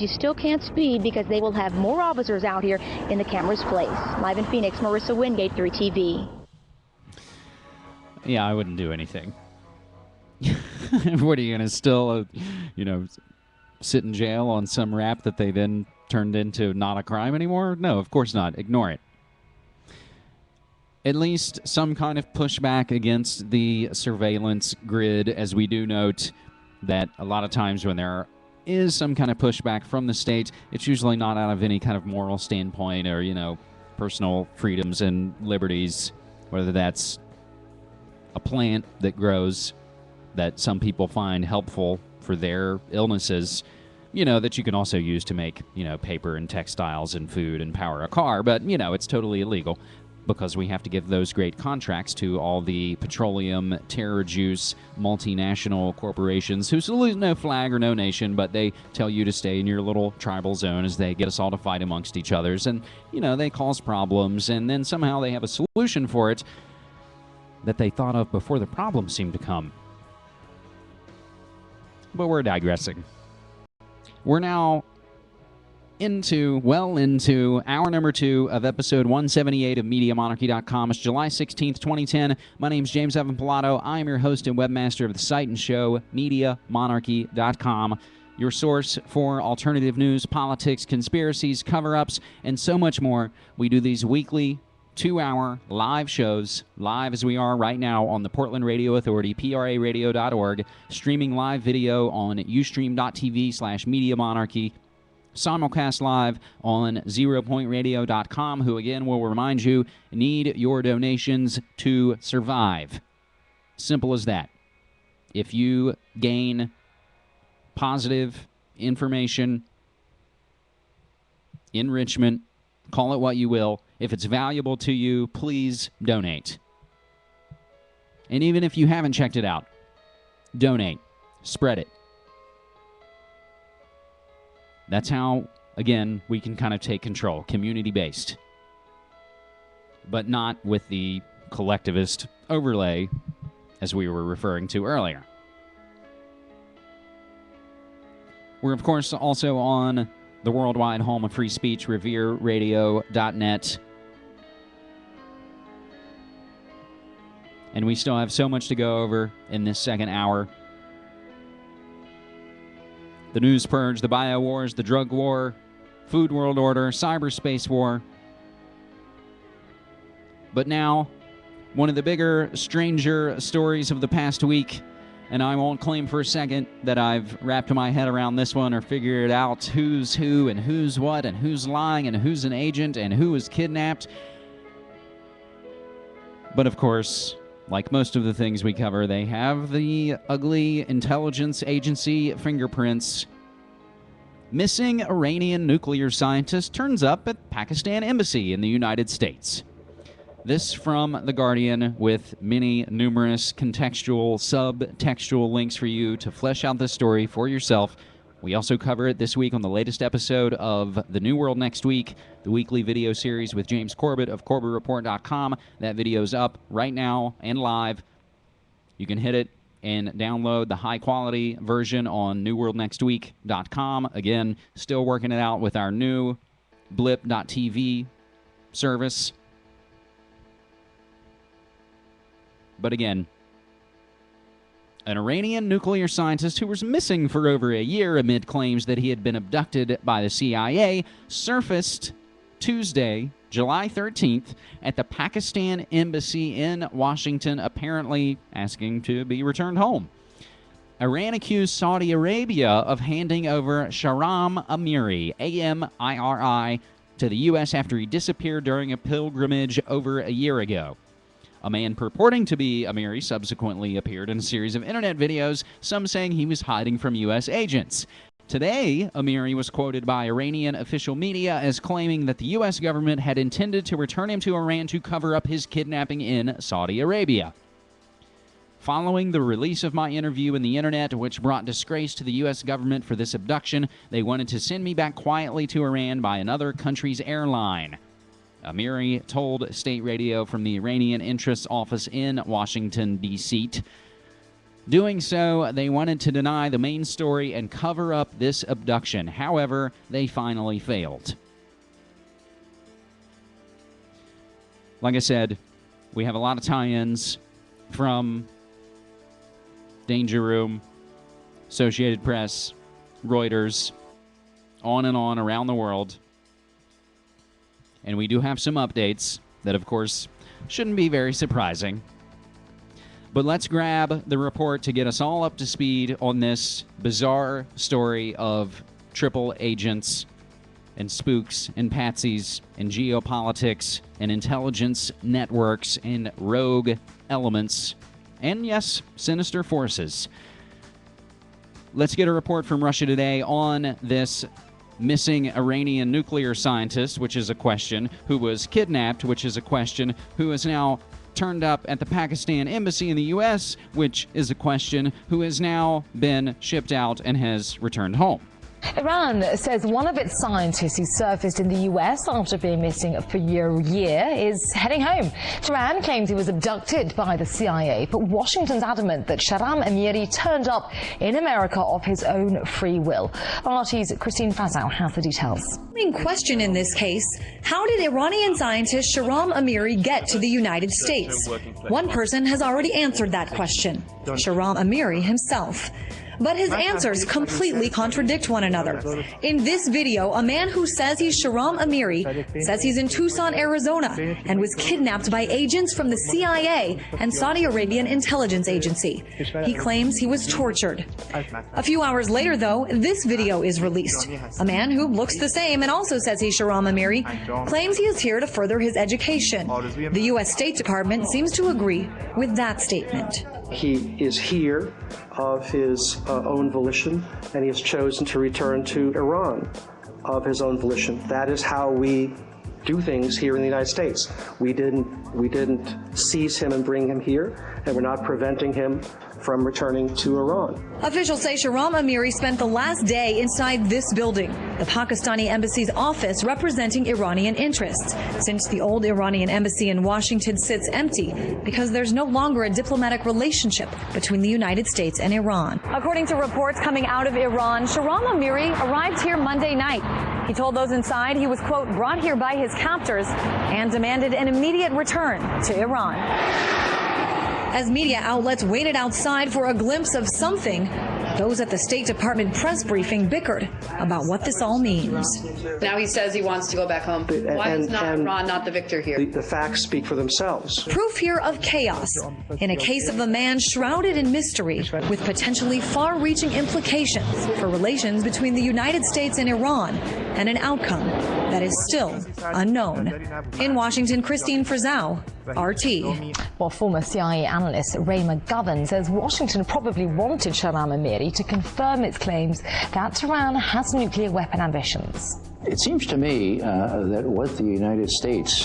You still can't speed because they will have more officers out here in the camera's place. Live in Phoenix, Marissa Wingate, 3 TV. Yeah, I wouldn't do anything. What are you going to still, sit in jail on some rap that they then turned into not a crime anymore? No, of course not. Ignore it. At least some kind of pushback against the surveillance grid, as we do note that a lot of times when there is some kind of pushback from the state, it's usually not out of any kind of moral standpoint or, personal freedoms and liberties, whether that's a plant that grows that some people find helpful for their illnesses, that you can also use to make, paper and textiles and food and power a car. But, it's totally illegal because we have to give those great contracts to all the petroleum, terror juice, multinational corporations who salute no flag or no nation, but they tell you to stay in your little tribal zone as they get us all to fight amongst each others. And, they cause problems, and then somehow they have a solution for it that they thought of before the problem seemed to come. But we're digressing. We're now into hour number 2 of episode 178 of MediaMonarchy.com. It's July 16th, 2010. My name's James Evan Pilato. I am your host and webmaster of the site and show, MediaMonarchy.com, your source for alternative news, politics, conspiracies, cover-ups, and so much more. We do these weekly 2-hour live shows, live as we are right now on the Portland Radio Authority, PRAradio.org, streaming live video on ustream.tv/MediaMonarchy, simulcast live on zeropointradio.com, who again will remind you need your donations to survive. Simple as that. If you gain positive information, enrichment, call it what you will, if it's valuable to you, please donate. And even if you haven't checked it out, donate. Spread it. That's how, again, we can kind of take control. Community-based. But not with the collectivist overlay, as we were referring to earlier. We're, of course, also on the worldwide home of free speech, revereradio.net. And we still have so much to go over in this second hour. The news purge, the bio wars, the drug war, food world order, cyberspace war. But now, one of the bigger, stranger stories of the past week, and I won't claim for a second that I've wrapped my head around this one or figured out who's who and who's what and who's lying and who's an agent and who is kidnapped. But of course, like most of the things we cover, they have the ugly intelligence agency fingerprints. Missing Iranian nuclear scientist turns up at Pakistan embassy in the United States. This from The Guardian, with many numerous contextual, subtextual links for you to flesh out this story for yourself. We also cover it this week on the latest episode of The New World Next Week, the weekly video series with James Corbett of CorbettReport.com. That video's up right now and live. You can hit it and download the high-quality version on newworldnextweek.com. Again, still working it out with our new blip.tv service. But again, an Iranian nuclear scientist who was missing for over a year amid claims that he had been abducted by the CIA surfaced Tuesday, July 13th, at the Pakistan embassy in Washington, apparently asking to be returned home. Iran accused Saudi Arabia of handing over Shahram Amiri, A-M-I-R-I, to the U.S. after he disappeared during a pilgrimage over a year ago. A man purporting to be Amiri subsequently appeared in a series of internet videos, some saying he was hiding from U.S. agents. Today, Amiri was quoted by Iranian official media as claiming that the U.S. government had intended to return him to Iran to cover up his kidnapping in Saudi Arabia. Following the release of my interview in the internet, which brought disgrace to the U.S. government for this abduction, they wanted to send me back quietly to Iran by another country's airline. Amiri told state radio from the Iranian Interests Office in Washington, D.C. Doing so, they wanted to deny the main story and cover up this abduction. However, they finally failed. Like I said, we have a lot of tie-ins from Danger Room, Associated Press, Reuters, on and on around the world. And we do have some updates that, of course, shouldn't be very surprising. But let's grab the report to get us all up to speed on this bizarre story of triple agents and spooks and patsies and geopolitics and intelligence networks and rogue elements and, yes, sinister forces. Let's get a report from Russia Today on this missing Iranian nuclear scientist, which is a question, who was kidnapped, which is a question, who is now turned up at the Pakistan embassy in the U.S., which is a question, who has now been shipped out and has returned home. Iran says one of its scientists who surfaced in the U.S. after being missing for a year is heading home. Tehran claims he was abducted by the CIA, but Washington's adamant that Shahram Amiri turned up in America of his own free will. RT's Christine Fazal has the details. The main question in this case, how did Iranian scientist Shahram Amiri get to the United States? One person has already answered that question, Shahram Amiri himself. But his answers completely contradict one another. In this video, a man who says he's Shahram Amiri says he's in Tucson, Arizona, and was kidnapped by agents from the CIA and Saudi Arabian intelligence agency. He claims he was tortured. A few hours later, though, this video is released. A man who looks the same and also says he's Shahram Amiri claims he is here to further his education. The U.S. State Department seems to agree with that statement. He is here of his own volition, and he has chosen to return to Iran of his own volition. That is how we do things here in the United States. We didn't seize him and bring him here, and we're not preventing him from returning to Iran. Officials say Shahram Amiri spent the last day inside this building, the Pakistani embassy's office representing Iranian interests, since the old Iranian embassy in Washington sits empty because there's no longer a diplomatic relationship between the United States and Iran. According to reports coming out of Iran, Shahram Amiri arrived here Monday night. He told those inside he was, quote, brought here by his captors and demanded an immediate return to Iran. As media outlets waited outside for a glimpse of something, those at the State Department press briefing bickered about what this all means. Now he says he wants to go back home. Why is Iran not the victor here? The facts speak for themselves. Proof here of chaos in a case of a man shrouded in mystery with potentially far-reaching implications for relations between the United States and Iran, and an outcome that is still unknown. In Washington, Christine Frazau, RT. Well, former CIA analyst Ray McGovern says Washington probably wanted Shahram Amiri to confirm its claims that Tehran has nuclear weapon ambitions. It seems to me that what the United States